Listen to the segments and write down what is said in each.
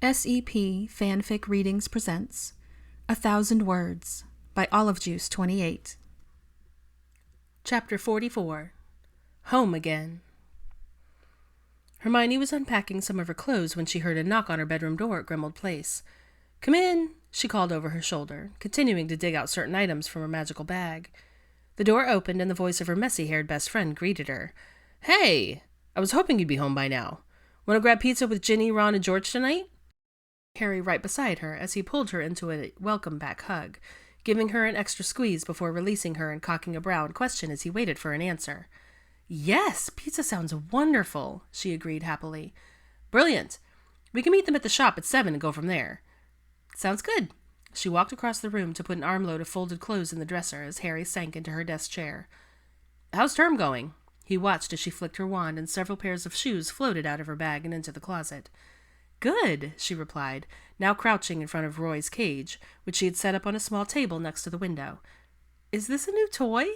SEP Fanfic Readings presents 1,000 Words by Olive Juice 28. Chapter 44. Home Again. Hermione was unpacking some of her clothes when she heard a knock on her bedroom door at Grimmauld Place. "Come in," she called over her shoulder, continuing to dig out certain items from her magical bag. The door opened and the voice of her messy-haired best friend greeted her. "Hey! I was hoping you'd be home by now. Want to grab pizza with Ginny, Ron, and George tonight?" Harry right beside her as he pulled her into a welcome-back hug, giving her an extra squeeze before releasing her and cocking a brow in question as he waited for an answer. "Yes, pizza sounds wonderful," she agreed happily. "Brilliant. We can meet them at the shop at 7 and go from there." "Sounds good." She walked across the room to put an armload of folded clothes in the dresser as Harry sank into her desk chair. "How's term going?" He watched as she flicked her wand and several pairs of shoes floated out of her bag and into the closet. "Good," she replied, now crouching in front of Roy's cage, which she had set up on a small table next to the window. "Is this a new toy?"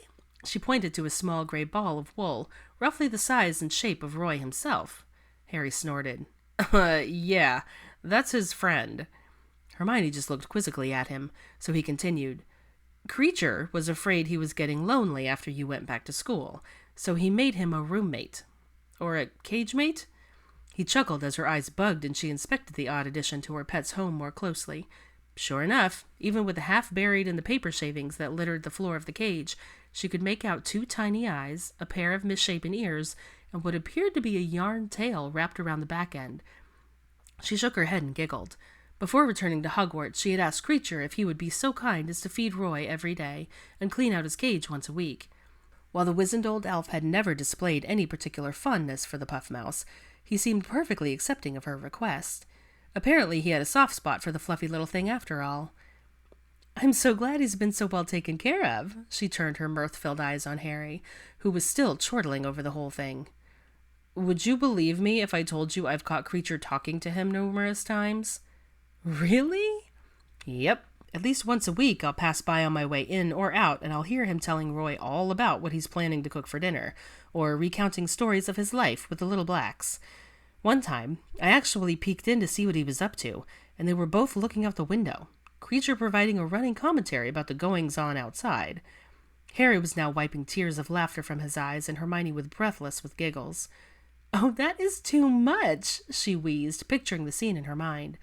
She pointed to a small gray ball of wool, roughly the size and shape of Roy himself. Harry snorted. Yeah, that's his friend." Hermione just looked quizzically at him, so he continued. "Creature was afraid he was getting lonely after you went back to school, so he made him a roommate. Or a cage mate?" He chuckled as her eyes bugged and she inspected the odd addition to her pet's home more closely. Sure enough, even with the half buried in the paper shavings that littered the floor of the cage, she could make out 2 tiny eyes, a pair of misshapen ears, and what appeared to be a yarn tail wrapped around the back end. She shook her head and giggled. Before returning to Hogwarts, she had asked Creature if he would be so kind as to feed Roy every day and clean out his cage once a week. While the wizened old elf had never displayed any particular fondness for the puff mouse, he seemed perfectly accepting of her request. Apparently he had a soft spot for the fluffy little thing after all. "I'm so glad he's been so well taken care of," she turned her mirth-filled eyes on Harry, who was still chortling over the whole thing. "Would you believe me if I told you I've caught Creature talking to him numerous times?" "Really?" "Yep. At least once a week I'll pass by on my way in or out and I'll hear him telling Roy all about what he's planning to cook for dinner, or recounting stories of his life with the little blacks. One time, I actually peeked in to see what he was up to, and they were both looking out the window, Creature providing a running commentary about the goings-on outside." Harry was now wiping tears of laughter from his eyes and Hermione was breathless with giggles. "Oh, that is too much," she wheezed, picturing the scene in her mind.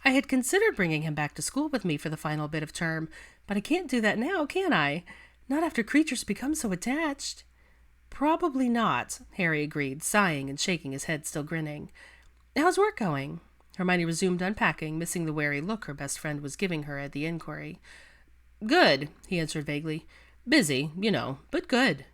"I had considered bringing him back to school with me for the final bit of term, but I can't do that now, can I? Not after Creature's become so attached." "Probably not," Harry agreed, sighing and shaking his head, still grinning. "How's work going?" Hermione resumed unpacking, missing the wary look her best friend was giving her at the inquiry. "Good," he answered vaguely. "Busy, but good."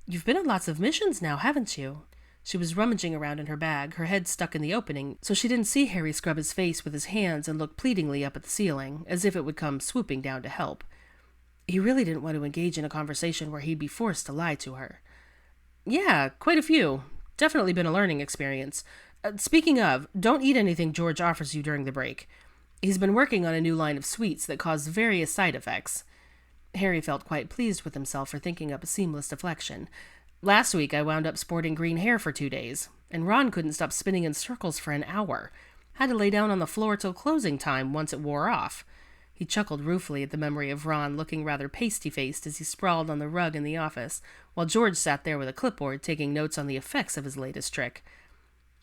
"You've been on lots of missions now, haven't you?" She was rummaging around in her bag, her head stuck in the opening, so she didn't see Harry scrub his face with his hands and look pleadingly up at the ceiling, as if it would come swooping down to help. He really didn't want to engage in a conversation where he'd be forced to lie to her. "Yeah, quite a few. Definitely been a learning experience. Speaking of, don't eat anything George offers you during the break. He's been working on a new line of sweets that cause various side effects." Harry felt quite pleased with himself for thinking up a seamless deflection. "Last week I wound up sporting green hair for 2 days, and Ron couldn't stop spinning in circles for an hour. Had to lay down on the floor till closing time once it wore off." He chuckled ruefully at the memory of Ron looking rather pasty-faced as he sprawled on the rug in the office, while George sat there with a clipboard taking notes on the effects of his latest trick.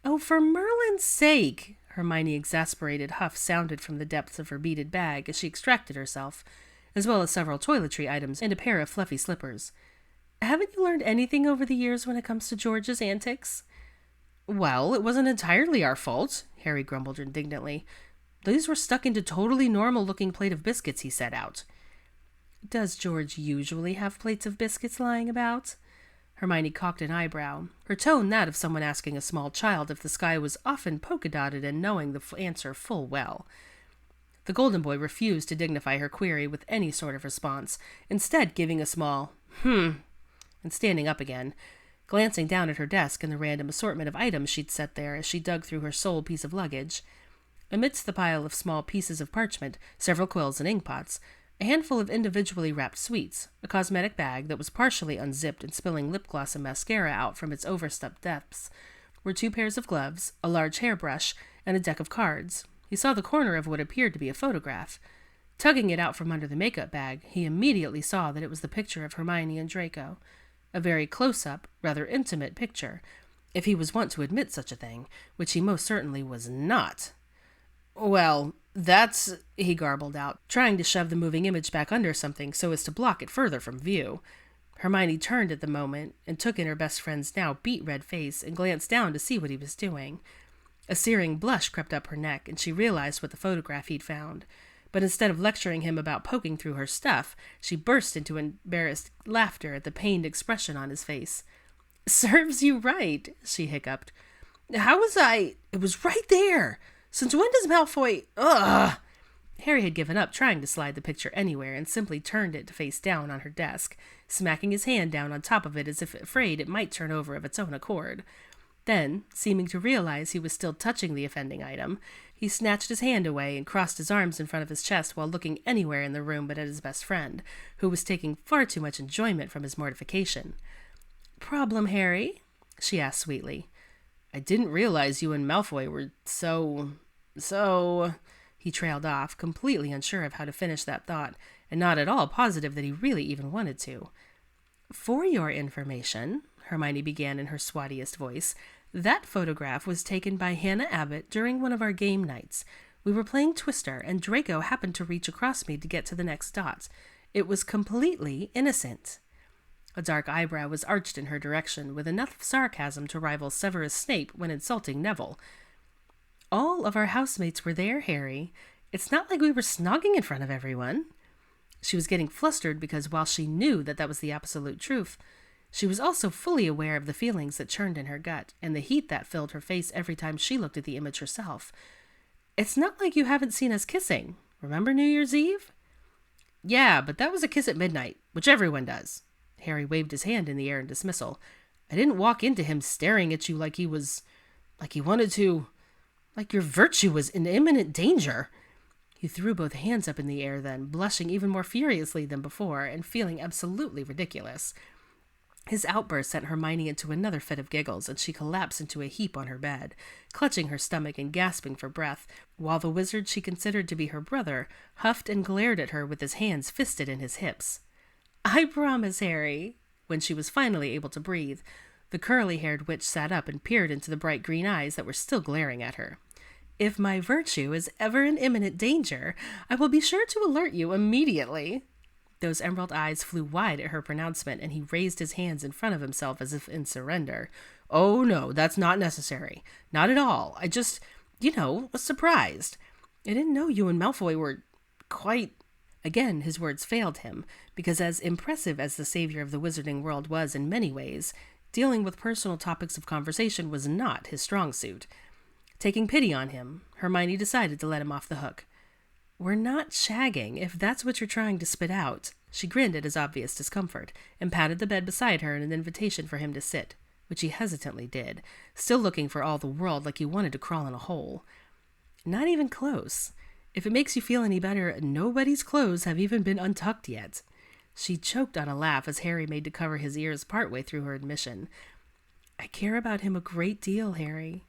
"Oh, for Merlin's sake!" Hermione exasperated huff sounded from the depths of her beaded bag as she extracted herself, as well as several toiletry items and a pair of fluffy slippers. "Haven't you learned anything over the years when it comes to George's antics?" "Well, it wasn't entirely our fault," Harry grumbled indignantly. "These were stuck into totally normal-looking plate of biscuits he set out." "Does George usually have plates of biscuits lying about?" Hermione cocked an eyebrow, her tone that of someone asking a small child if the sky was often polka-dotted and knowing the answer full well. The golden boy refused to dignify her query with any sort of response, instead giving a small, and standing up again, glancing down at her desk and the random assortment of items she'd set there as she dug through her sole piece of luggage. Amidst the pile of small pieces of parchment, several quills and inkpots, a handful of individually wrapped sweets, a cosmetic bag that was partially unzipped and spilling lip gloss and mascara out from its overstuffed depths, were 2 pairs of gloves, a large hairbrush, and a deck of cards. He saw the corner of what appeared to be a photograph. Tugging it out from under the makeup bag, he immediately saw that it was the picture of Hermione and Draco. A very close-up, rather intimate picture, if he was wont to admit such a thing, which he most certainly was not. "Well, that's," he garbled out, trying to shove the moving image back under something so as to block it further from view. Hermione turned at the moment and took in her best friend's now beet-red face and glanced down to see what he was doing. A searing blush crept up her neck, and she realized what the photograph he'd found. But instead of lecturing him about poking through her stuff, she burst into embarrassed laughter at the pained expression on his face. "Serves you right," she hiccuped. "How was I? It was right there. Since when does Malfoy? Ugh!" Harry had given up trying to slide the picture anywhere and simply turned it face down on her desk, smacking his hand down on top of it as if afraid it might turn over of its own accord. Then, seeming to realize he was still touching the offending item, he snatched his hand away and crossed his arms in front of his chest while looking anywhere in the room but at his best friend, who was taking far too much enjoyment from his mortification. "Problem, Harry?" she asked sweetly. "I didn't realize you and Malfoy were so... He trailed off, completely unsure of how to finish that thought, and not at all positive that he really even wanted to. "For your information," Hermione began in her swattiest voice, "that photograph was taken by Hannah Abbott during one of our game nights. We were playing Twister, and Draco happened to reach across me to get to the next dot. It was completely innocent." A dark eyebrow was arched in her direction, with enough sarcasm to rival Severus Snape when insulting Neville. "All of our housemates were there, Harry. It's not like we were snogging in front of everyone." She was getting flustered because while she knew that that was the absolute truth, she was also fully aware of the feelings that churned in her gut and the heat that filled her face every time she looked at the image herself. "It's not like you haven't seen us kissing. Remember New Year's Eve?" "Yeah, but that was a kiss at midnight, which everyone does." Harry waved his hand in the air in dismissal. "I didn't walk into him staring at you like he wanted to... like your virtue was in imminent danger." He threw both hands up in the air then, blushing even more furiously than before and feeling absolutely ridiculous. His outburst sent Hermione into another fit of giggles, and she collapsed into a heap on her bed, clutching her stomach and gasping for breath, while the wizard she considered to be her brother huffed and glared at her with his hands fisted in his hips. "I promise, Harry." When she was finally able to breathe, the curly-haired witch sat up and peered into the bright green eyes that were still glaring at her. "If my virtue is ever in imminent danger, I will be sure to alert you immediately." Those emerald eyes flew wide at her pronouncement, and he raised his hands in front of himself as if in surrender. "Oh, no, that's not necessary. Not at all. I just, was surprised. I didn't know you and Malfoy were quite..." Again, his words failed him, because as impressive as the savior of the wizarding world was in many ways, dealing with personal topics of conversation was not his strong suit. Taking pity on him, Hermione decided to let him off the hook. "We're not shagging, if that's what you're trying to spit out." She grinned at his obvious discomfort, and patted the bed beside her in an invitation for him to sit, which he hesitantly did, still looking for all the world like he wanted to crawl in a hole. "Not even close. If it makes you feel any better, nobody's clothes have even been untucked yet." She choked on a laugh as Harry made to cover his ears partway through her admission. "I care about him a great deal, Harry."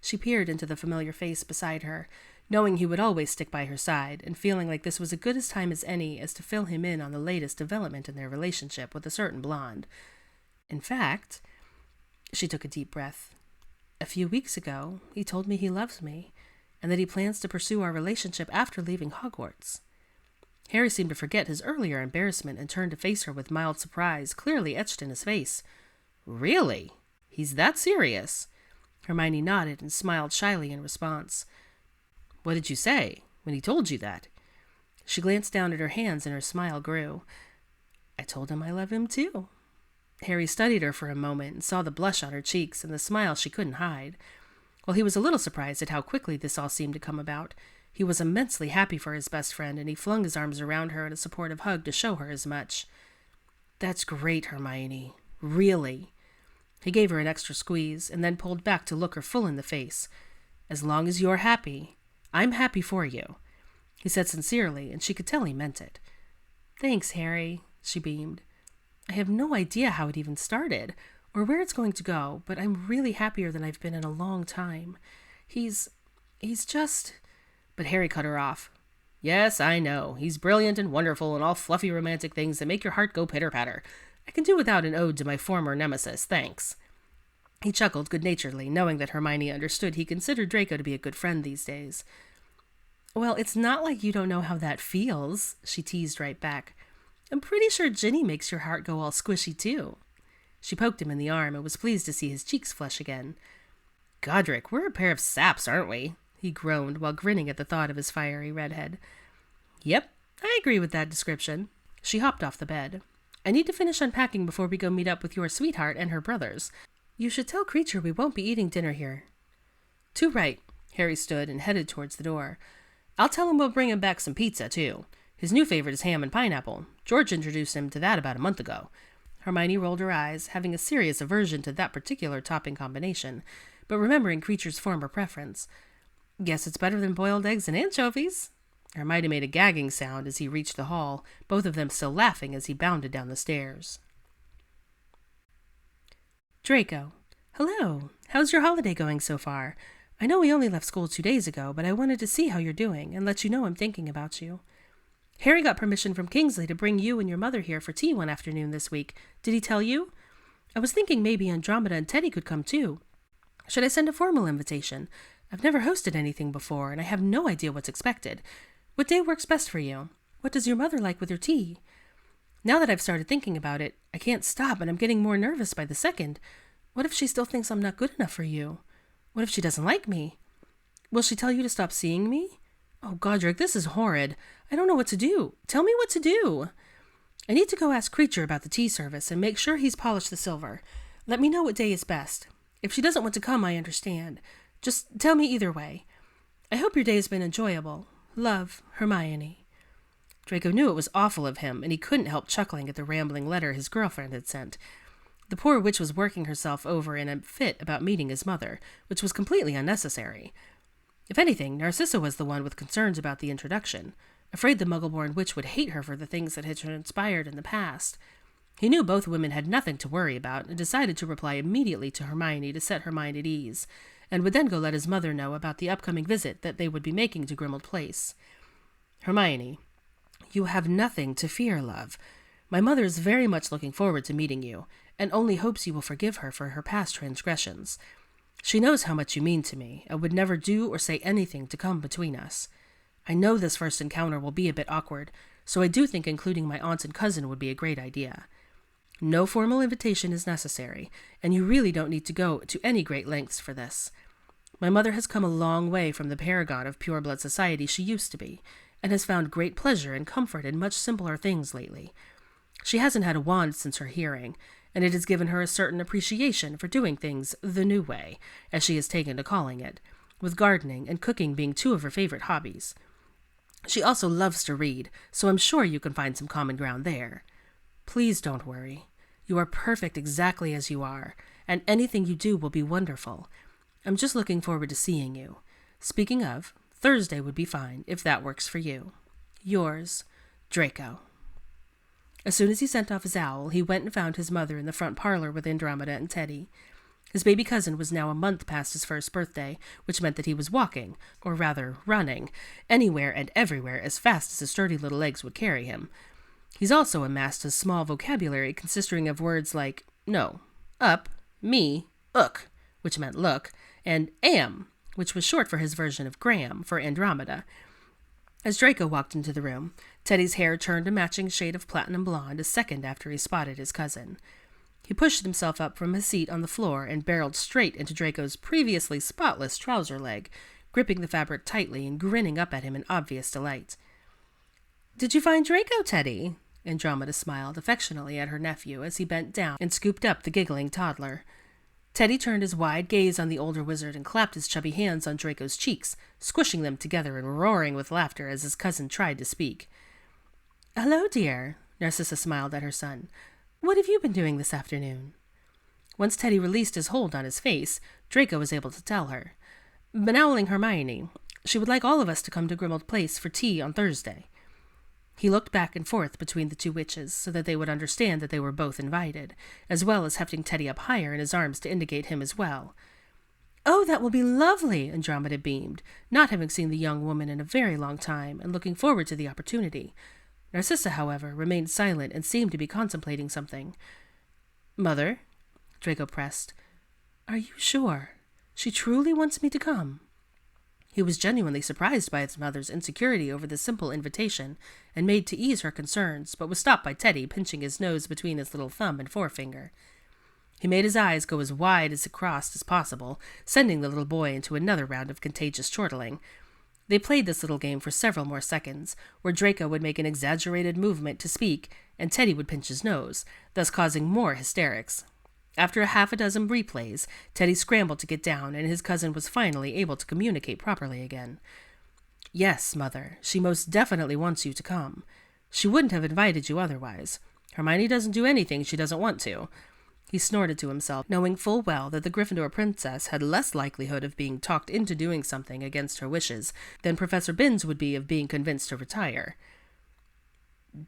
She peered into the familiar face beside her, knowing he would always stick by her side, and feeling like this was as good a time as any as to fill him in on the latest development in their relationship with a certain blonde. "In fact," she took a deep breath, "a few weeks ago, he told me he loves me, and that he plans to pursue our relationship after leaving Hogwarts." Harry seemed to forget his earlier embarrassment and turned to face her with mild surprise, clearly etched in his face. "Really? He's that serious?" Hermione nodded and smiled shyly in response. "What did you say when he told you that?" She glanced down at her hands and her smile grew. "I told him I love him too." Harry studied her for a moment and saw the blush on her cheeks and the smile she couldn't hide. While he was a little surprised at how quickly this all seemed to come about, he was immensely happy for his best friend, and he flung his arms around her in a supportive hug to show her as much. "That's great, Hermione. Really." He gave her an extra squeeze, and then pulled back to look her full in the face. "As long as you're happy, I'm happy for you," he said sincerely, and she could tell he meant it. "Thanks, Harry," she beamed. "I have no idea how it even started, or where it's going to go, but I'm really happier than I've been in a long time. He's He's just... But Harry cut her off. Yes, I know. He's brilliant and wonderful and all fluffy romantic things that make your heart go pitter-patter. I can do without an ode to my former nemesis, thanks. He chuckled good-naturedly, knowing that Hermione understood he considered Draco to be a good friend these days. Well, it's not like you don't know how that feels, she teased right back. I'm pretty sure Ginny makes your heart go all squishy, too. She poked him in the arm and was pleased to see his cheeks flush again. Godric, we're a pair of saps, aren't we? He groaned while grinning at the thought of his fiery redhead. Yep, I agree with that description. She hopped off the bed. I need to finish unpacking before we go meet up with your sweetheart and her brothers. You should tell Creature we won't be eating dinner here. Too right. Harry stood and headed towards the door. I'll tell him we'll bring him back some pizza, too. His new favorite is ham and pineapple. George introduced him to that about a month ago. Hermione rolled her eyes, having a serious aversion to that particular topping combination, but remembering Creature's former preference. Guess it's better than boiled eggs and anchovies. Hermione made a gagging sound as he reached the hall, both of them still laughing as he bounded down the stairs. Draco. Hello. How's your holiday going so far? I know we only left school 2 days ago, but I wanted to see how you're doing and let you know I'm thinking about you. Harry got permission from Kingsley to bring you and your mother here for tea one afternoon this week. Did he tell you? I was thinking maybe Andromeda and Teddy could come too. Should I send a formal invitation? I've never hosted anything before, and I have no idea what's expected. What day works best for you? What does your mother like with her tea? Now that I've started thinking about it, I can't stop, and I'm getting more nervous by the second. What if she still thinks I'm not good enough for you? What if she doesn't like me? Will she tell you to stop seeing me? Oh, Godric, this is horrid. I don't know what to do. Tell me what to do. I need to go ask Creature about the tea service and make sure he's polished the silver. Let me know what day is best. If she doesn't want to come, I understand. Just tell me either way. I hope your day has been enjoyable. Love, Hermione. Draco knew it was awful of him, and he couldn't help chuckling at the rambling letter his girlfriend had sent. The poor witch was working herself over in a fit about meeting his mother, which was completely unnecessary. If anything, Narcissa was the one with concerns about the introduction, afraid the Muggle-born witch would hate her for the things that had transpired in the past. He knew both women had nothing to worry about, and decided to reply immediately to Hermione to set her mind at ease, and would then go let his mother know about the upcoming visit that they would be making to Grimmauld Place. Hermione, you have nothing to fear, love. My mother is very much looking forward to meeting you, and only hopes you will forgive her for her past transgressions. She knows how much you mean to me, and would never do or say anything to come between us. I know this first encounter will be a bit awkward, so I do think including my aunt and cousin would be a great idea. No formal invitation is necessary, and you really don't need to go to any great lengths for this. My mother has come a long way from the paragon of pure-blood society she used to be, and has found great pleasure and comfort in much simpler things lately. She hasn't had a wand since her hearing, and it has given her a certain appreciation for doing things the new way, as she has taken to calling it, with gardening and cooking being two of her favorite hobbies. She also loves to read, so I'm sure you can find some common ground there. Please don't worry. You are perfect exactly as you are, and anything you do will be wonderful. I'm just looking forward to seeing you. Speaking of, Thursday would be fine, if that works for you. Yours, Draco. As soon as he sent off his owl, he went and found his mother in the front parlor with Andromeda and Teddy. His baby cousin was now a month past his first birthday, which meant that he was walking, or rather running, anywhere and everywhere as fast as his sturdy little legs would carry him. He's also amassed a small vocabulary consisting of words like no, up, me, ook, which meant look, and am, which was short for his version of Graham for Andromeda. As Draco walked into the room, Teddy's hair turned a matching shade of platinum blonde a second after he spotted his cousin. He pushed himself up from his seat on the floor and barreled straight into Draco's previously spotless trouser leg, gripping the fabric tightly and grinning up at him in obvious delight. "Did you find Draco, Teddy?" Andromeda smiled affectionately at her nephew as he bent down and scooped up the giggling toddler. Teddy turned his wide gaze on the older wizard and clapped his chubby hands on Draco's cheeks, squishing them together and roaring with laughter as his cousin tried to speak. "Hello, dear," Narcissa smiled at her son. "What have you been doing this afternoon?" Once Teddy released his hold on his face, Draco was able to tell her. "Benowling Hermione. She would like all of us to come to Grimmauld Place for tea on Thursday." He looked back and forth between the two witches so that they would understand that they were both invited, as well as hefting Teddy up higher in his arms to indicate him as well. Oh, that will be lovely, Andromeda beamed, not having seen the young woman in a very long time and looking forward to the opportunity. Narcissa, however, remained silent and seemed to be contemplating something. Mother, Draco pressed, are you sure? She truly wants me to come? He was genuinely surprised by his mother's insecurity over the simple invitation, and made to ease her concerns, but was stopped by Teddy pinching his nose between his little thumb and forefinger. He made his eyes go as wide as across as possible, sending the little boy into another round of contagious chortling. They played this little game for several more seconds, where Draco would make an exaggerated movement to speak, and Teddy would pinch his nose, thus causing more hysterics. After half a dozen replays, Teddy scrambled to get down, and his cousin was finally able to communicate properly again. Yes, Mother, she most definitely wants you to come. She wouldn't have invited you otherwise. Hermione doesn't do anything she doesn't want to. He snorted to himself, knowing full well that the Gryffindor princess had less likelihood of being talked into doing something against her wishes than Professor Binns would be of being convinced to retire.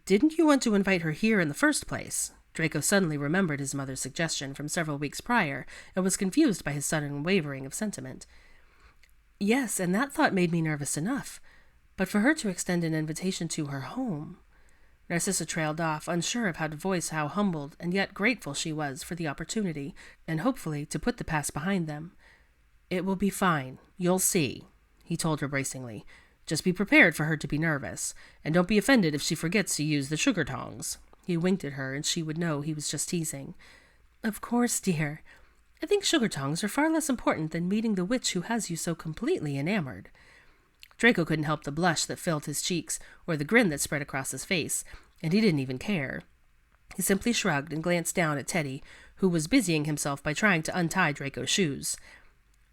Didn't you want to invite her here in the first place? Draco suddenly remembered his mother's suggestion from several weeks prior, and was confused by his sudden wavering of sentiment. Yes, and that thought made me nervous enough. But for her to extend an invitation to her home... Narcissa trailed off, unsure of how to voice how humbled and yet grateful she was for the opportunity, and hopefully to put the past behind them. It will be fine. You'll see, he told her bracingly. Just be prepared for her to be nervous, and don't be offended if she forgets to use the sugar tongs. He winked at her, and she would know he was just teasing. Of course, dear. I think sugar tongs are far less important than meeting the witch who has you so completely enamored. Draco couldn't help the blush that filled his cheeks, or the grin that spread across his face, and he didn't even care. He simply shrugged and glanced down at Teddy, who was busying himself by trying to untie Draco's shoes.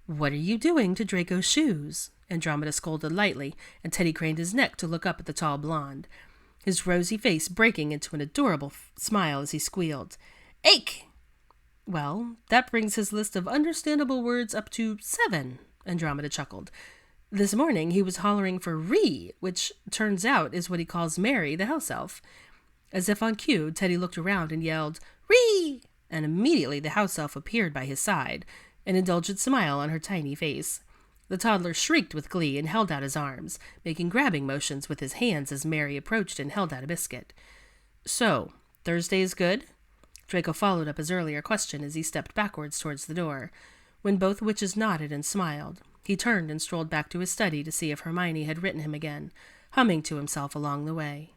What are you doing to Draco's shoes? Andromeda scolded lightly, and Teddy craned his neck to look up at the tall blonde, his rosy face breaking into an adorable smile as he squealed, Ache! Well, that brings his list of understandable words up to 7, Andromeda chuckled. This morning he was hollering for Ree, which turns out is what he calls Mary, the house elf. As if on cue, Teddy looked around and yelled, Ree! And immediately the house elf appeared by his side, an indulgent smile on her tiny face. The toddler shrieked with glee and held out his arms, making grabbing motions with his hands as Mary approached and held out a biscuit. So, Thursday is good? Draco followed up his earlier question as he stepped backwards towards the door. When both witches nodded and smiled, he turned and strolled back to his study to see if Hermione had written him again, humming to himself along the way.